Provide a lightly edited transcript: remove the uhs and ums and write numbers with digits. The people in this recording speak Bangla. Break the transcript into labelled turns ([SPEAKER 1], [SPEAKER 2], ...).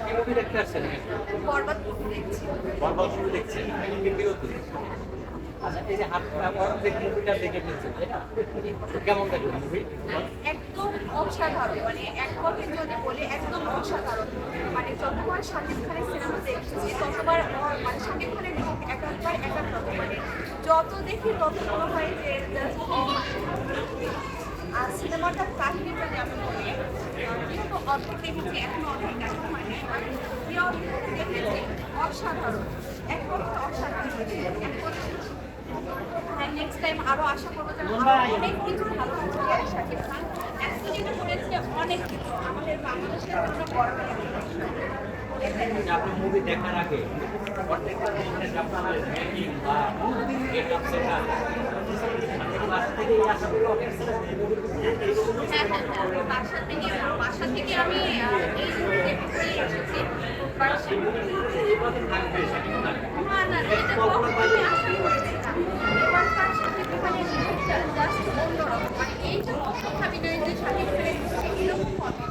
[SPEAKER 1] কি মুভি দেখতে আসছেন?
[SPEAKER 2] বরবাদ মুভি দেখছি।
[SPEAKER 1] বরবাদ মুভি দেখছেন? কি বিরতি? আচ্ছা, এই যে অর্ধেক মুভিটা দেখে ফেলছেন, তাই না? কেমন দেখলেন মুভি?
[SPEAKER 2] একদম অসাধারণ, মানে এক কথায় যদি বলি একদম অসাধারণ। মানে যতবার শাকিব খানের সিনেমা দেখেছি ততবার মানে শাকিব খানের রূপ এক একবার এক এক রকম, মানে যত দেখি তত মনে হয় যে just আর সিনেমাটার কাহিনী যদি আমি বলি, যেহেতু অর্ধেক দেখেছি এখনো অর্ধেক দেখা হয়নি, আর যে অর্ধেক দেখেছি অসাধারণ, এক কথা অসাধারণ, এক কথা নেক্সট টাইম আরো আশা করবো যেন আরো অনেক কিছু ভালো হবে শাকিব খান। এত যেটা করেছে অনেক কিছু আমাদের বাংলাদেশের জন্য গর্বের একটা বিষয়।
[SPEAKER 1] যে আপনি মুভি দেখার আগে প্রত্যেকটা মুভির আপনার মেকিং বা গেটআপ সেটআপ বাসা থেকে এই আশাগুলো অনেক
[SPEAKER 2] বাসা থেকে আমি এই দেখতে এসেছি, না না এটা কখনোই আশা করেছি না। এবারকার শাকিব খানের লুকটা জাস্ট অন্যরকম, মানে এই যে ভাবি নাই যে শাকিব খানের এরকম হবে।